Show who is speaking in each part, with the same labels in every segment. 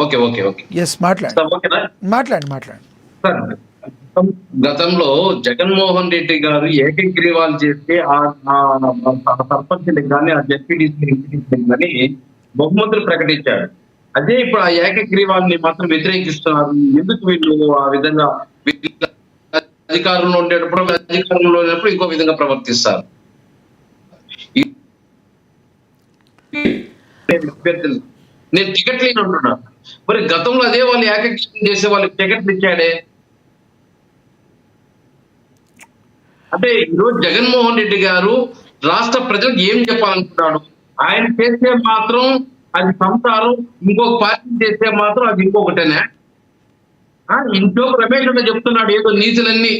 Speaker 1: Okay okay okay
Speaker 2: yes మాట్లాడండి
Speaker 1: sir, ఓకేనా
Speaker 2: మాట్లాడండి.
Speaker 1: సార్, గతంలో జగన్మోహన్ రెడ్డి గారు ఏకగ్రీవాలు చేస్తే ఆ సర్పంచ్లకు కానీ ఆ జెడ్పీటీసీలకు కానీ బహుమతులు ప్రకటించాడు. అదే ఇప్పుడు ఆ ఏకగ్రీవాన్ని మాత్రం వ్యతిరేకిస్తున్నారు. ఎందుకు వీళ్ళు ఆ విధంగా వీళ్ళ అధికారంలో ఉండేటప్పుడు అధికారంలో ఉన్నప్పుడు ఇంకో విధంగా ప్రవర్తిస్తారు? నేను టికెట్ లేని ఉంటున్నా. మరి గతంలో అదే వాళ్ళు ఏకగ్రీవం చేసే వాళ్ళకి టికెట్లు ఇచ్చాడే. అంటే ఈరోజు జగన్మోహన్ రెడ్డి గారు రాష్ట్ర ప్రజలకు ఏం చెప్పాలనుకుంటున్నాడు? ఆయన చేస్తే మాత్రం అది సంసారం, ఇంకొక పార్టీ చేస్తే మాత్రం అది ఇంకొకటేనా? ఇంట్లో రమేష్ అన్న చెప్తున్నాడు ఏదో నీతులన్నీ.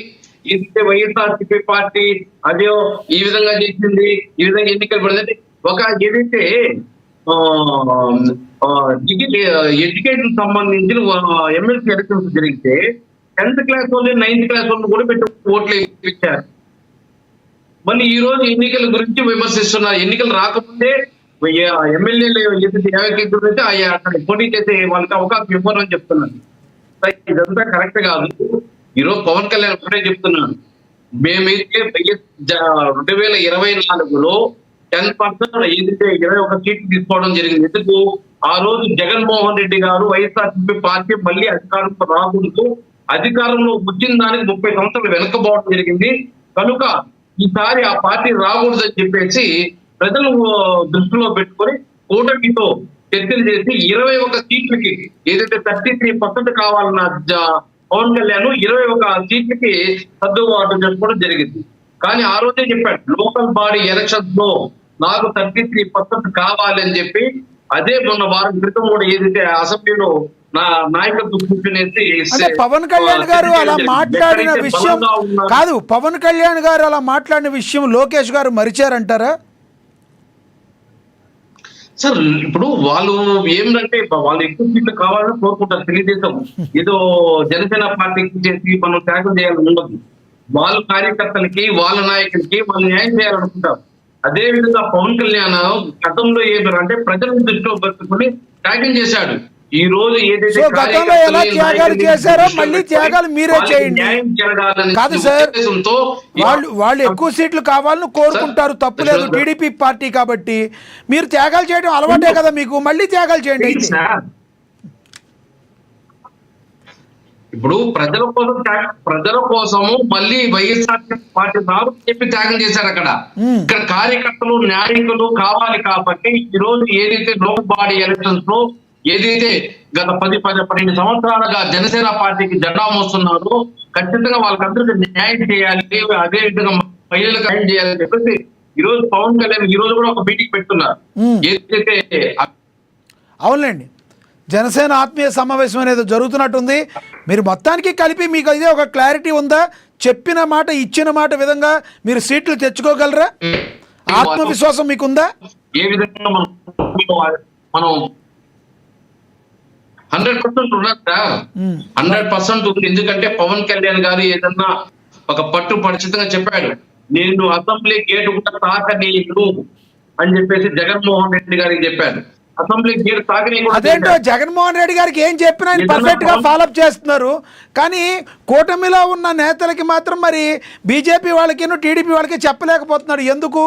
Speaker 1: ఏదైతే వైఎస్ఆర్సీపీ పార్టీ అదే ఈ విధంగా చేసింది, ఈ విధంగా ఎన్నికలు పడిందంటే ఒక ఏదైతే ఎడ్యుకేషన్ సంబంధించిన ఎమ్మెల్సీ ఎలక్షన్స్ జరిగితే 10th క్లాస్ వాళ్ళు 9th క్లాస్ వాళ్ళు కూడా పెట్టి ఓట్లు ఇచ్చారు. మళ్ళీ ఈ రోజు ఎన్నికల గురించి విమర్శిస్తున్నారు. ఎన్నికలు రాకముందే ఎమ్మెల్యేలు ఏకైతే అక్కడ పోటీ చేసే వాళ్ళకి అవకాశం ఇవ్వరని చెప్తున్నారు. ఇదంతా కరెక్ట్ కాదు. ఈరోజు పవన్ కళ్యాణ్ ఒకటే చెప్తున్నాను, మేమైతే 2024లో 10% ఏదైతే 21 సీట్లు తీసుకోవడం జరిగింది. ఎందుకు? ఆ రోజు జగన్మోహన్ రెడ్డి గారు వైఎస్ఆర్సీపీ పార్టీ మళ్ళీ అధికారంలో రాకూడదు, అధికారంలో వచ్చిన దానికి 30 సంవత్సరాలు వెనకబోవడం జరిగింది కనుక ఈసారి ఆ పార్టీ రాకూడదని చెప్పేసి ప్రజలు దృష్టిలో పెట్టుకొని కూటమితో చర్చలు చేసి 21 సీట్లకి ఏదైతే 33% కావాలన్న పవన్ కళ్యాణ్ 21 సీట్లకి సర్దుబాటు చేసుకోవడం జరిగింది. కానీ ఆ రోజే చెప్పాడు, లోకల్ బాడీ ఎలక్షన్స్ లో నాకు 33% కావాలి అని చెప్పి అదే మొన్న వారం క్రితం కూడా ఏదైతే అసెంబ్లీలో నా నాయకత్వం కూర్చునేసి
Speaker 2: పవన్ కళ్యాణ్ గారు అలా మాట్లాడిన విషయం కాదు, పవన్ కళ్యాణ్ గారు అలా మాట్లాడిన విషయం లోకేష్ గారు మరిచారంటారా?
Speaker 1: సార్, ఇప్పుడు వాళ్ళు ఏమిటంటే వాళ్ళు ఎక్కువ సీట్లు కావాలని కోరుకుంటారు. తెలుగుదేశం ఏదో జనసేన పార్టీకి చేసి మనం త్యాగం చేయాలని ఉండదు. వాళ్ళ కార్యకర్తలకి వాళ్ళ నాయకులకి వాళ్ళు న్యాయం చేయాలనుకుంటారు. అదే విధంగా పవన్ కళ్యాణ్ గతంలో ఏమంటే ప్రజలను దృష్టిలో పెట్టుకుని త్యాగం చేశాడు. ఈ రోజు ఏదైతే
Speaker 2: గతంలో ఎలా త్యాగాలు చేశారో మళ్ళీ త్యాగాలు మీరే చేయండి. కాదు సార్, వాళ్ళు ఎక్కువ సీట్లు కావాలని కోరుకుంటారు, తప్పులేదు, టీడీపీ పార్టీ కాబట్టి. మీరు త్యాగాలు చేయడం అలవాటే కదా మీకు, మళ్ళీ త్యాగాలు చేయండి.
Speaker 1: ఇప్పుడు ప్రజల కోసము మళ్ళీ వైఎస్ఆర్ పార్టీ రాదు చెప్పి త్యాగం చేశారు. ఇక్కడ కార్యకర్తలు నాయకులు కావాలి కాబట్టి ఈ రోజు ఏదైతే లోక్ బాడీ ఎలక్షన్స్ లో ఏదైతే గత 10-12 సంవత్సరాలుగా జనసేన పార్టీకి జెండా మోస్తున్నారో ఖచ్చితంగా వాళ్ళకందరికీ న్యాయం చేయాలి, అదే విధంగా మహిళలకు న్యాయం చేయాలని చెప్పేసి ఈ రోజు పవన్ కళ్యాణ్ ఈ రోజు కూడా ఒక మీటింగ్ పెట్టున్నారు. ఏదైతే
Speaker 2: అవునండి, జనసేన ఆత్మీయ సమావేశం అనేది జరుగుతున్నట్టుంది. మీరు మొత్తానికి కలిపి మీకు ఇదే ఒక క్లారిటీ ఉందా? చెప్పిన మాట ఇచ్చిన మాట విధంగా మీరు సీట్లు తెచ్చుకోగలరా? ఆత్మవిశ్వాసం మీకుందా?
Speaker 1: ఏ విధంగా మనం 100% ఉన్నది సార్, 100% ఉంది. ఎందుకంటే పవన్ కళ్యాణ్ గారు ఏదన్నా ఒక పట్టు పరిచితంగా చెప్పాడు, నేను అసెంబ్లీ గేటు కూడా తాకనీయను అని చెప్పేసి జగన్మోహన్ రెడ్డి గారికి చెప్పాడు. అసెంబ్లీ గేటు తాకనీ
Speaker 2: అదేంటో జగన్మోహన్ రెడ్డి గారికి ఏం చెప్పినా పర్ఫెక్ట్ గా ఫాలోఅప్ చేస్తున్నారు. కానీ కూటమిలో ఉన్న నేతలకి మాత్రం మరి బీజేపీ వాళ్ళకి టీడీపీ వాళ్ళకి చెప్పలేకపోతున్నారు. ఎందుకు?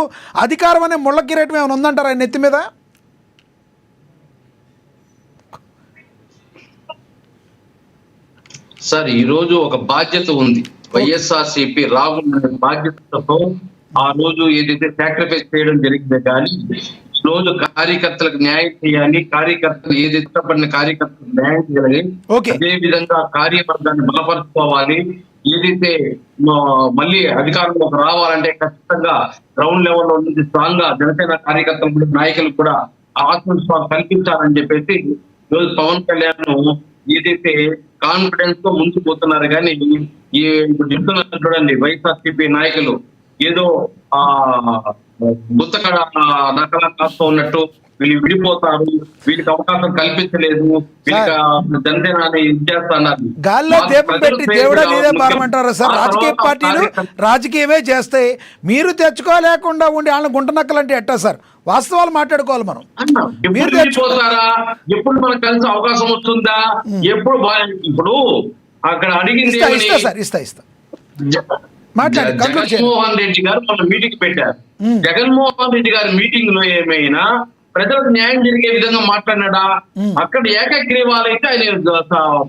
Speaker 2: అధికారం అనే ముళ్ళ కిరీటం ఏమైనా ఉందంటారా ఆయన నెత్తి మీద?
Speaker 1: సార్, ఈ రోజు ఒక బాధ్యత ఉంది. వైఎస్ఆర్సీపీ రాకుండా బాధ్యతతో ఆ రోజు ఏదైతే సాక్రిఫైస్ చేయడం జరిగిందే కానీ ఈ రోజు కార్యకర్తలకు న్యాయం చేయాలి, కార్యకర్తలు ఏదైతే ఇష్టపడిన కార్యకర్తలకు న్యాయం చేయాలి, అదే విధంగా కార్యవర్గాన్ని బలపరుచుకోవాలి. ఏదైతే మళ్ళీ అధికారంలోకి రావాలంటే ఖచ్చితంగా గ్రౌండ్ లెవెల్లో నుంచి స్ట్రాంగ్ గా జనసేన కార్యకర్తలు నాయకులు కూడా ఆత్మవిశ్వాసం కల్పించాలని చెప్పేసి ఈరోజు పవన్ కళ్యాణ్ ఏదైతే కాన్ఫిడెన్స్ తో ముందుకు పోతున్నారు. కానీ ఇప్పుడు చెప్తున్నారు చూడండి, వైఎస్ఆర్సీపీ నాయకులు ఏదో గుత్తకడ నకలా కాస్తూ ఉన్నట్టు వీళ్ళు విడిపోతారు, వీళ్ళకి అవకాశం కల్పించలేదు, వీళ్ళకి జనసేన ఇచ్చేస్తున్నారు.
Speaker 2: గాల్లో దీపం పెట్టి దేవుడా నీదే పారమంటారా సార్? రాజకీయ పార్టీలు రాజకీయమే చేస్తాయి. మీరు తెచ్చుకోలేకుండా ఉండి వాళ్ళని గుంటనక్కలంటే ఎట్టా సార్? వాస్తవాలు మాట్లాడుకోవాలి మనం.
Speaker 1: మీరు తెచ్చిపోతారా? ఎప్పుడు మనకు కలిసి అవకాశం వస్తుందా? ఎప్పుడు ఇప్పుడు అక్కడ అడిగింది
Speaker 2: ఇస్తా
Speaker 1: జగన్మోహన్ రెడ్డి గారు మొన్న మీటింగ్ పెట్టారు. జగన్మోహన్ రెడ్డి గారి మీటింగ్ లో ఏమైనా ప్రజలకు న్యాయం జరిగే విధంగా మాట్లాడినాడా? అక్కడ ఏకగ్రీవాలైతే ఆయన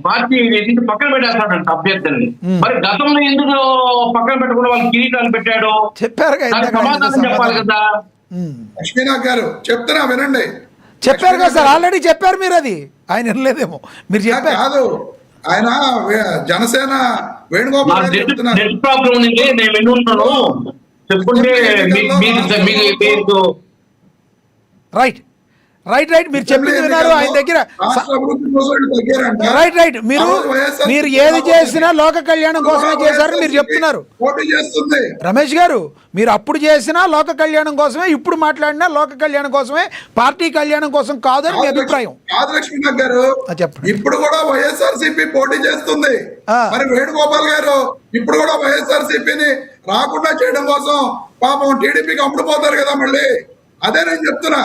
Speaker 1: పార్టీ ఎందుకు పక్కన పెట్టేస్తాడంట అభ్యర్థుల్ని. మరి గతంలో ఎందుకు పక్కన పెట్టకుండా వాళ్ళు కిరీటాలు పెట్టాడు? సమాధానం చెప్పాలి కదా.
Speaker 3: లక్ష్మీనాథ్ గారు చెప్తున్నా వినండి.
Speaker 2: చెప్పారు కదా సార్, ఆల్రెడీ చెప్పారు మీరు. అది ఆయన వినలేదేమో. మీరు చెప్పారు
Speaker 3: కాదు, ఆయన జనసేన వేణుగోపాల్
Speaker 1: ప్రాబ్లం ఉంది, నేను వినున్నాను చెప్పుకుంటే
Speaker 2: రైట్ రైట్ రైట్ మీరు చెప్పింది విన్నారు ఆయన దగ్గర. రైట్ రైట్ మీరు ఏది చేసినా లోక కళ్యాణం కోసమే చేశారని మీరు చెప్తున్నారు. రమేష్ గారు, మీరు అప్పుడు చేసినా లోక కళ్యాణం కోసమే, ఇప్పుడు మాట్లాడినా లోక కళ్యాణం కోసమే, పార్టీ కళ్యాణం కోసం కాదని మీ అభిప్రాయం.
Speaker 3: లక్ష్మీనాథ్ గారు
Speaker 2: చెప్పండి.
Speaker 3: ఇప్పుడు కూడా వైఎస్ఆర్సీపీ పోటీ చేస్తుంది. మరి వేణుగోపాల్ గారు ఇప్పుడు కూడా వైఎస్ఆర్సీపీని రాకుండా చేయడం కోసం పాపం టీడీపీకి అమ్ముడుపోతారు కదా మళ్ళీ. అదే నేను చెప్తున్నా.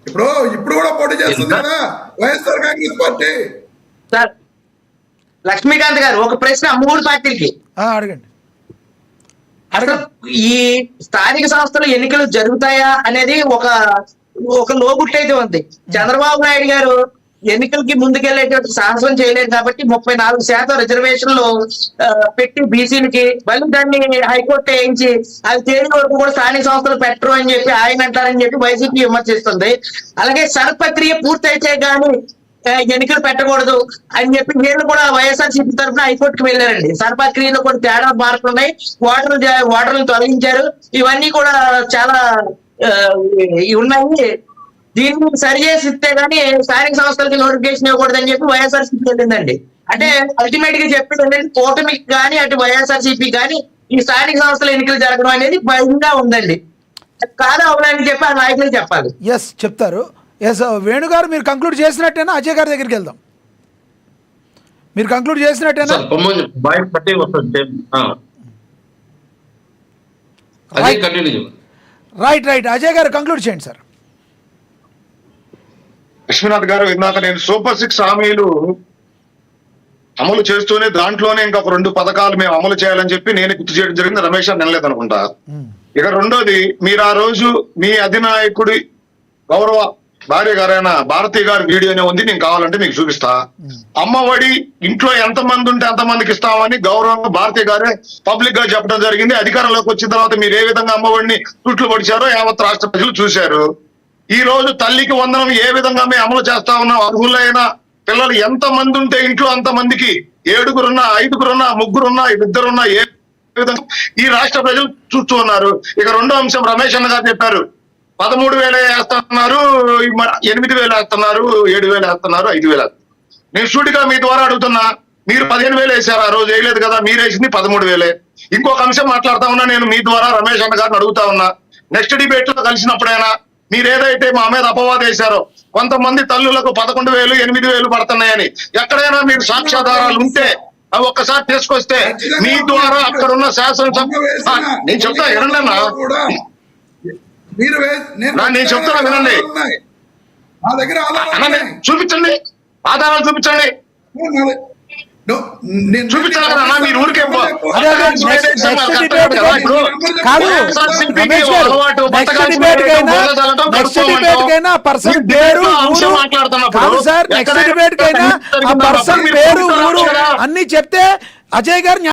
Speaker 3: ఇప్పుడు కూడా పోటీ చేస్తుంది కదా వైఎస్ఆర్ కాంగ్రెస్ పార్టీ.
Speaker 4: సార్ లక్ష్మీకాంత్ గారు, ఒక ప్రశ్న 3 పార్టీలకి
Speaker 2: అడగండి.
Speaker 4: అసలు ఈ స్థానిక సంస్థలు ఎన్నికలు జరుగుతాయా అనేది ఒక లోగుట్టయితే ఉంది. చంద్రబాబు నాయుడు గారు ఎన్నికలకి ముందుకెళ్లేటువంటి సాహసం చేయలేదు కాబట్టి 34% రిజర్వేషన్లు పెట్టి బీసీలకి మళ్ళీ దాన్ని హైకోర్టు వేయించి అది తేదీ వరకు కూడా స్థానిక సంస్థలు పెట్టరు అని చెప్పి ఆయన అంటారని చెప్పి వైసీపీ విమర్శిస్తుంది. అలాగే సర్పక్రియ పూర్తయితే గానీ ఎన్నికలు పెట్టకూడదు అని చెప్పి వీళ్ళు కూడా వైఎస్ఆర్సీపీ తరఫున హైకోర్టుకి వెళ్ళారండి. సర్పక్రియలో కూడా తేడా మార్పులు ఉన్నాయి, ఓటర్లను తొలగించారు. ఇవన్నీ కూడా చాలా ఉన్నాయి. దీన్ని సరి చేసి ఇస్తే గానీ స్థానిక సంస్థలకి నోటిఫికేషన్ ఇవ్వకూడదని చెప్పి వైఎస్ఆర్సీపీ వెళ్ళిందండి. అంటే అల్టిమేట్ గా చెప్పేది కూటమికి కానీ అటు వైఎస్ఆర్సీపీ కానీ ఈ స్థానిక సంస్థల ఎన్నికలు జరగడం అనేది భయంగా ఉందండి. కాదు అవునని చెప్పి ఆ నాయకులు చెప్పాలి.
Speaker 2: ఎస్ చెప్తారు. ఎస్ వేణుగారు, మీరు కంక్లూడ్ చేసినట్టేనా? అజయ్ గారి దగ్గరికి వెళ్దాం. మీరు కంక్లూడ్ చేసినట్టేనా? రైట్ రైట్ అజయ్ గారు కంక్లూడ్ చేయండి సార్.
Speaker 5: లక్ష్మీనాథ్ గారు, ఇందాక నేను సూపర్ 6 హామీలు అమలు చేస్తూనే దాంట్లోనే ఇంకొక 2 పథకాలు మేము అమలు చేయాలని చెప్పి నేను గుర్తు చేయడం జరిగింది. రమేష్ అని వినలేదు అనుకుంటా. ఇక రెండోది, మీరు ఆ రోజు మీ అధినాయకుడి గౌరవ భార్య గారైన భారతి గారి వీడియోనే ఉంది, నేను కావాలంటే మీకు చూపిస్తా. అమ్మఒడి ఇంట్లో ఎంతమంది ఉంటే అంతమందికి ఇస్తామని గౌరవంగా భారతి గారే పబ్లిక్ గా చెప్పడం జరిగింది. అధికారంలోకి వచ్చిన తర్వాత మీరు ఏ విధంగా అమ్మఒడిని చుట్లు పొడిచారో యావత్ రాష్ట్ర ప్రజలు చూశారు. ఈ రోజు తల్లికి వందనం ఏ విధంగా మేము అమలు చేస్తా ఉన్నాం. అర్హులైన పిల్లలు ఎంత మంది ఉంటే ఇంట్లో అంత మందికి 7గురున్నా 5గురున్నా 3గురున్నా 2 ఏ విధంగా ఈ రాష్ట్ర ప్రజలు చూస్తూ ఉన్నారు. ఇక రెండో అంశం, రమేష్ అన్న గారు చెప్పారు 13,000 వేస్తున్నారు, 8,000 వేస్తున్నారు, 7,000 వేస్తున్నారు, 5,000. నేను సూటిగా మీ ద్వారా అడుగుతున్నా, మీరు 15,000 వేశారు, ఆ రోజు వేయలేదు కదా, మీరు వేసింది 13,000. ఇంకొక అంశం మాట్లాడుతా ఉన్నా, నేను మీ ద్వారా రమేష్ అన్న గారిని అడుగుతా ఉన్నా, నెక్స్ట్ డిబేట్ లో కలిసినప్పుడైనా మీరు ఏదైతే మా మీద అపవాదం వేశారో కొంతమంది తల్లులకు 11,000 8,000 పడుతున్నాయని ఎక్కడైనా మీరు సాక్ష్యాధారాలు ఉంటే అవి ఒక్కసారి తీసుకొస్తే మీ ద్వారా అక్కడ ఉన్న శాసనసభ నేను చెప్తా వినండి నేను చెప్తున్నా వినండి, చూపించండి ఆధారాలు చూపించండి. చూపించాలి కదా మీరు ఊరికే
Speaker 2: అన్ని చెప్తే అజయ్ గారు